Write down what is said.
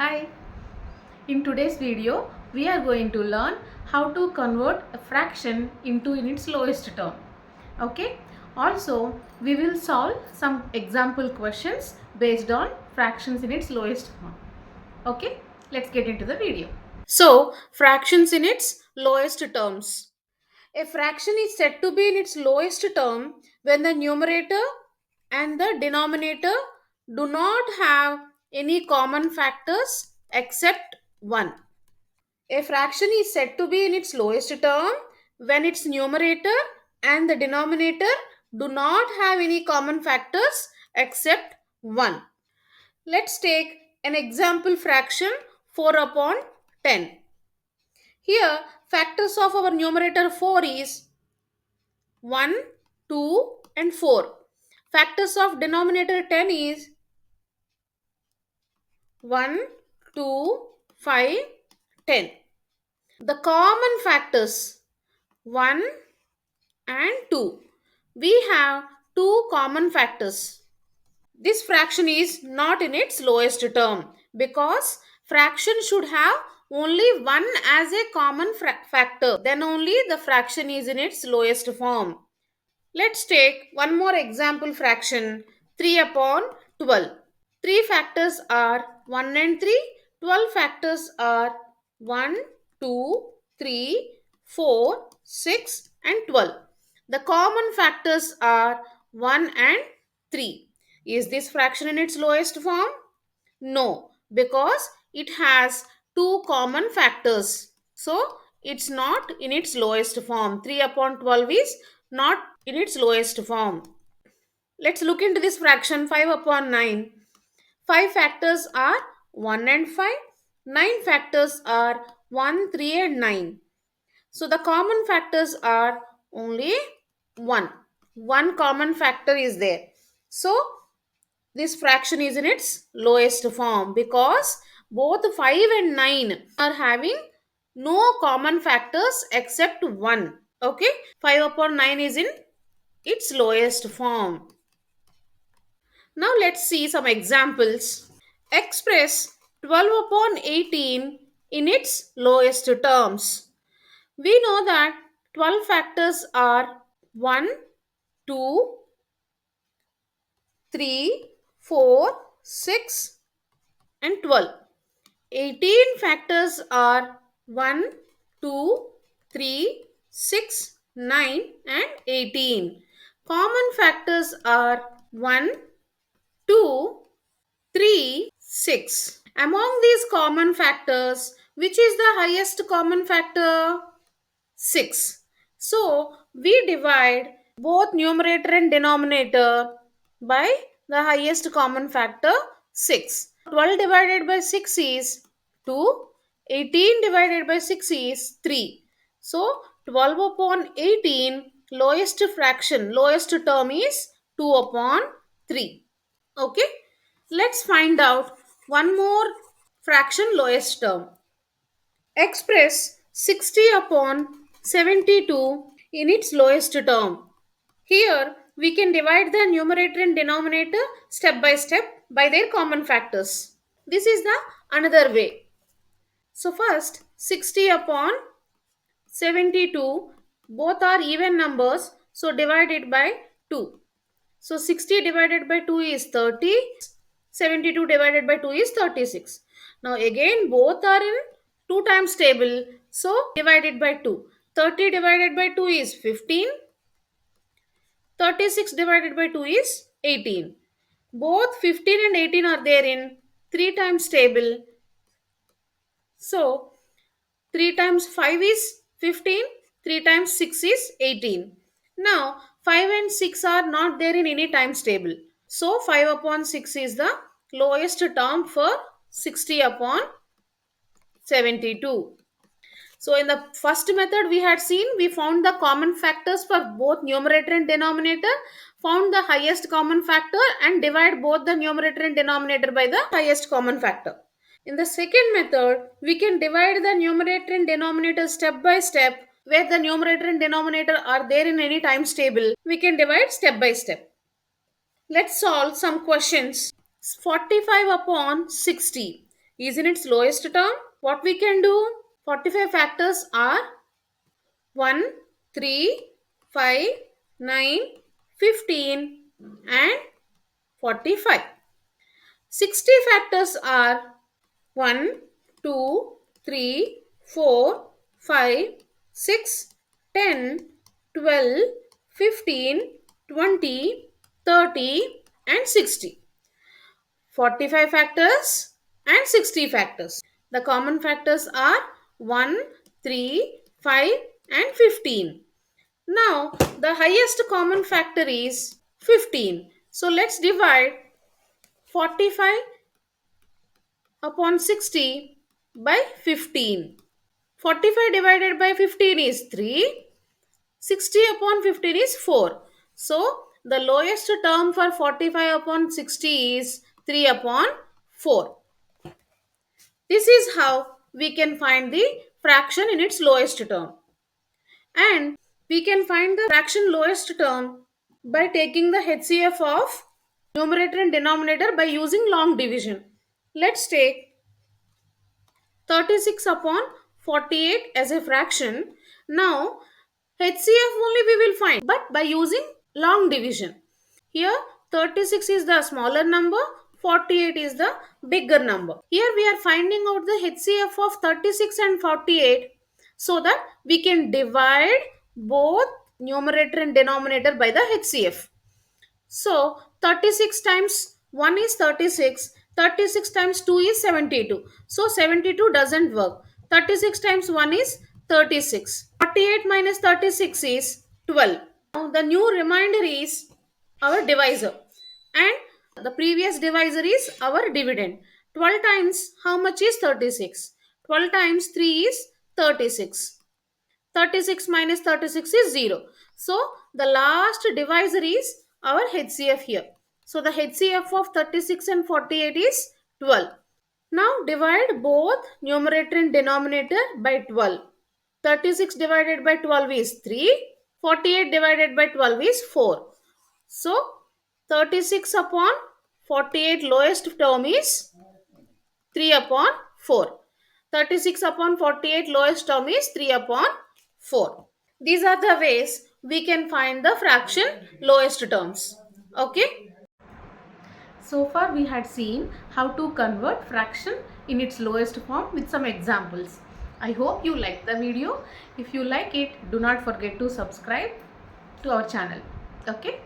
Hi, in today's video we are going to learn how to convert a fraction into in its lowest term. Okay, also we will solve some example questions based on fractions in its lowest form. Okay, let's get into the video. So, fractions in its lowest terms. A fraction is said to be in its lowest term when the numerator and the denominator do not have any common factors except 1. A fraction is said to be in its lowest term when its numerator and the denominator do not have any common factors except 1. Let's take an example fraction 4 upon 10. Here, factors of our numerator 4 is 1, 2 and 4. Factors of denominator 10 is 1, 2, 5, 10. The common factors 1 and 2. We have two common factors. This fraction is not in its lowest term because fraction should have only 1 as a common factor. Then only the fraction is in its lowest form. Let's take one more example fraction 3 upon 12. 3 factors are 1 and 3. 12 factors are 1, 2, 3, 4, 6 and 12. The common factors are 1 and 3. Is this fraction in its lowest form? No, because it has two common factors. So, it's not in its lowest form. 3 upon 12 is not in its lowest form. Let's look into this fraction 5 upon 9. 5 factors are 1 and 5. 9 factors are 1, 3 and 9. So the common factors are only 1. One common factor is there. So this fraction is in its lowest form because both 5 and 9 are having no common factors except 1. Okay, 5 upon 9 is in its lowest form. Now let's see some examples. Express 12 upon 18 in its lowest terms. We know that 12 factors are 1, 2, 3, 4, 6 and 12. 18 factors are 1, 2, 3, 6, 9 and 18. Common factors are 1, 2, 3, 6. Among these common factors, which is the highest common factor? 6. So, we divide both numerator and denominator by the highest common factor 6. 12 divided by 6 is 2. 18 divided by 6 is 3. So, 12 upon 18 lowest fraction, lowest term is 2 upon 3. Okay. Let's find out one more fraction lowest term. Express 60 upon 72 in its lowest term. Here we can divide the numerator and denominator step by step by their common factors. This is the another way. So first 60 upon 72, both are even numbers, so divide it by 2. So 60 divided by 2 is 30. 72 divided by 2 is 36. Now again both are in 2 times table. So divide it by 2. 30 divided by 2 is 15. 36 divided by 2 is 18. Both 15 and 18 are there in 3 times table. So 3 times 5 is 15. 3 times 6 is 18. Now 5 and 6 are not there in any times table. So 5 upon 6 is the lowest term for 60 upon 72. So in the first method we had seen, we found the common factors for both numerator and denominator, found the highest common factor and divide both the numerator and denominator by the highest common factor. In the second method, we can divide the numerator and denominator step by step. Where the numerator and denominator are there in any times table, we can divide step by step. Let's solve some questions. 45 upon 60. is in its lowest term, what we can do? 45 factors are 1, 3, 5, 9, 15 and 45. 60 factors are 1, 2, 3, 4, 5, 6, 10, 12, 15, 20, 30 and 60. 45 factors and 60 factors. The common factors are 1, 3, 5 and 15. Now, the highest common factor is 15. So, let's divide 45 upon 60 by 15. 45 divided by 15 is 3. 60 upon 15 is 4. So, the lowest term for 45 upon 60 is 3 upon 4. This is how we can find the fraction in its lowest term. And we can find the fraction lowest term by taking the HCF of numerator and denominator by using long division. Let's take 36 upon 48 as a fraction. Now, HCF only we will find, but by using long division. Here, 36 is the smaller number, 48 is the bigger number. Here, we are finding out the HCF of 36 and 48 so that we can divide both numerator and denominator by the HCF. So 36 times 1 is 36. 36 times 2 is 72. So 72 doesn't work. 36 times 1 is 36. 48 minus 36 is 12. Now the new remainder is our divisor. And the previous divisor is our dividend. 12 times how much is 36? 12 times 3 is 36. 36 minus 36 is 0. So, the last divisor is our HCF here. So, the HCF of 36 and 48 is 12. Now, divide both numerator and denominator by 12. 36 divided by 12 is 3. 48 divided by 12 is 4. So, 36 upon 48 lowest term is 3 upon 4. 36 upon 48 lowest term is 3 upon 4. These are the ways we can find the fraction lowest terms. Okay. So far we had seen how to convert fraction in its lowest form with some examples. I hope you liked the video. If you like it, do not forget to subscribe to our channel. Okay.